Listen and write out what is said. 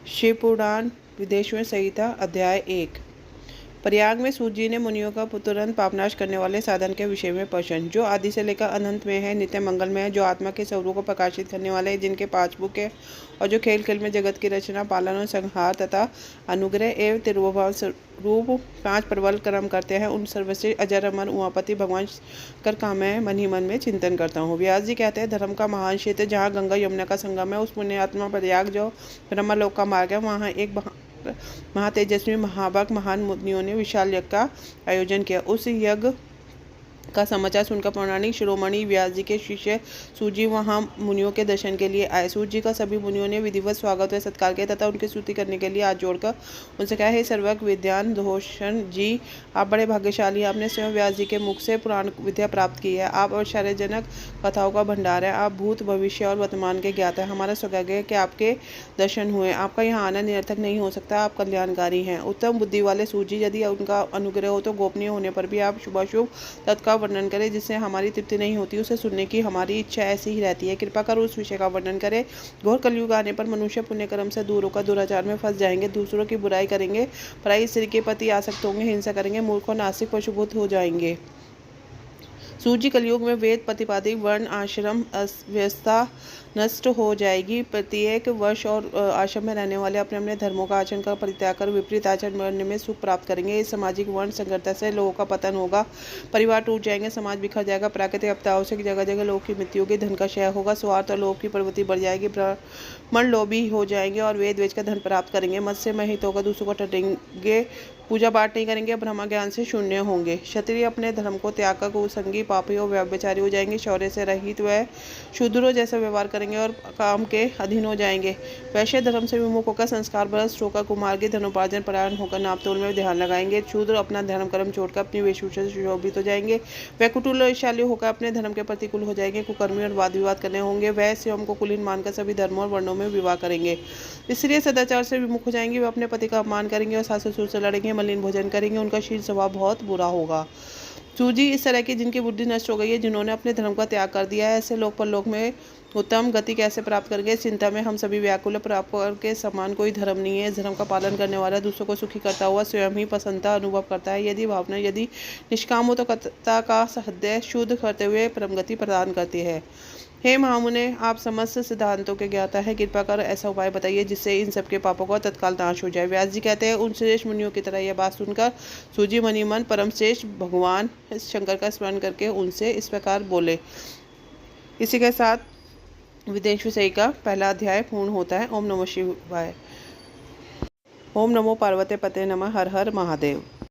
शिवपुराण विदेशों संहिता अध्याय 1। प्रयाग में सूत जी ने मुनियों का तुरंत पापनाश करने वाले साधन के विषय में प्रश्न, जो आदि से लेकर अनंत में है, नित्य मंगल में है, जो आत्मा के स्वरूप को प्रकाशित करने वाले हैं, जिनके 5 मुख है, और जो खेल खेल में जगत की रचना, पालन और संहार तथा अनुग्रह एवं तिरुभाव रूप 5 प्रबल कर्म करते हैं, उन सर्वश्रेष्ठ अजर अमर उमापति भगवान कर का मैं मन ही मन में चिंतन करता हूँ। व्यास जी कहते हैं, धर्म का महान क्षेत्र जहाँ गंगा यमुना का संगम है, उस पुण्यात्मा प्रयाग जो ब्रह्मलोक का मार्ग है, वहाँ एक महातेजस्वी महाभाग महान मुनियों ने विशाल यज्ञ का आयोजन किया। उस यज्ञ का समाचार सुनकर पौराणिक शिरोमणि व्यास जी के शिष्य सूत जी वहाँ मुनियों के दर्शन के लिए आए। सूत जी का सभी मुनियों ने विधिवत स्वागत व सत्कार किया तथा उनकी स्तुति करने के लिए हाथ जोड़कर उनसे कहा, हे सर्वज्ञ विद्वान भूषण जी, आप बड़े भाग्यशाली, आपने स्वयं व्यास जी के मुख से पुराण विद्या प्राप्त की है। आप आश्चर्यजनक कथाओं का भंडार है, आप भूत भविष्य और वर्तमान के ज्ञाता है। हमारा सौभाग्य है कि आपके दर्शन हुए। आपका यहाँ आना निरर्थक नहीं हो सकता, आप कल्याणकारी हैं। उत्तम बुद्धि वाले सूत जी, यदि उनका अनुग्रह हो तो गोपनीय होने पर भी आप शुभाशुभ तत्का वर्णन करें, जिससे हमारी तृप्ति नहीं होती, उसे सुनने की हमारी इच्छा ऐसी ही रहती है। कृपा कर उस विषय का वर्णन करें। घोर कलयुग आने पर मनुष्य पुण्य कर्म से दूर होकर दुराचार में फंस जाएंगे, दूसरों की बुराई करेंगे, पराई स्त्री के प्रति आसक्त होंगे, हिंसा करेंगे, मूर्ख और नास्तिक पशुभूत हो जाएंगे। सूत जी, कलयुग में वेद प्रतिपादिक वर्ण आश्रम व्यवस्था नष्ट हो जाएगी। प्रत्येक वर्ष और आश्रम में रहने वाले अपने अपने धर्मों का आचरण का परित्याग कर विपरीत आचरण करने में सुख प्राप्त करेंगे। इस सामाजिक वर्ण संकरता से लोगों का पतन होगा, परिवार टूट जाएंगे, समाज बिखर जाएगा, प्राकृतिक आपदाओं से जगह जगह लोगों की मृत्यु होगी, धन का क्षय होगा, स्वार्थ और लोभ की प्रवृत्ति बढ़ जाएगी, ब्राह्मण लोभी हो जाएंगे और वेद बेचकर धन प्राप्त करेंगे, मत से मोहित होकर दूसरों को ठगेंगे, पूजा पाठ नहीं करेंगे, ब्रह्म ज्ञान से शून्य होंगे। क्षत्रिय अपने धर्म को त्याग कर कुसंगी पापी और व्यभिचारी हो जाएंगे, शौर्य से रहित व शूद्रों जैसा व्यवहार करेंगे और काम के अधीन हो जाएंगे। वैश्य धर्म से विमुख होकर संस्कार भ्रष्ट होकर कुमार्गी धनोपार्जन परायण होकर नापतोल में ध्यान लगाएंगे। शूद्र अपना धर्म कर्म छोड़कर अपनी वेशभूषा से सुशोभित हो जाएंगे। वह कुटिलशाली होकर अपने धर्म के प्रतिकूल हो जाएंगे, कुकर्मी और वाद विवाद करने होंगे। वह स्वयं को कुलीन मानकर सभी धर्मों और वर्णों में विवाह करेंगे। स्त्रियां सदाचार से विमुख हो जाएंगी, वे अपने पति का अपमान करेंगे और सास ससुर से लड़ेंगे, मलिन भोजन करेंगे, उनका शील स्वभाव बहुत बुरा होगा। सूत जी, इस तरह की जिनकी बुद्धि नष्ट हो गई है, जिन्होंने अपने धर्म का त्याग कर दिया है, ऐसे लोग परलोक में उत्तम गति कैसे प्राप्त करेंगे? चिंता में हम सभी व्याकुल, प्राप्त के समान कोई धर्म नहीं है। इस धर्म का पालन करने वाला दूसरों को सुखी करता हुआ स्वयं ही प्रसन्नता अनुभव करता है। यदि भावना यदि निष्काम हो तो कर्ता का हृदय शुद्ध करते हुए परम गति प्रदान करती है। हे महामुने, आप समस्त सिद्धांतों के ज्ञाता है, कृपा कर ऐसा उपाय बताइए जिससे इन सबके पापों का तत्काल नाश हो जाए। व्यास जी कहते हैं, उन श्रेष्ठ मुनियों की तरह यह बात सुनकर सूत जी मनि मन परम श्रेष्ठ भगवान शंकर का स्मरण करके उनसे इस प्रकार बोले। इसी के साथ विदेश विषय का पहला अध्याय पूर्ण होता है। ओम नमो शिवाय। ओम नमो पार्वती पते नमः। हर हर महादेव।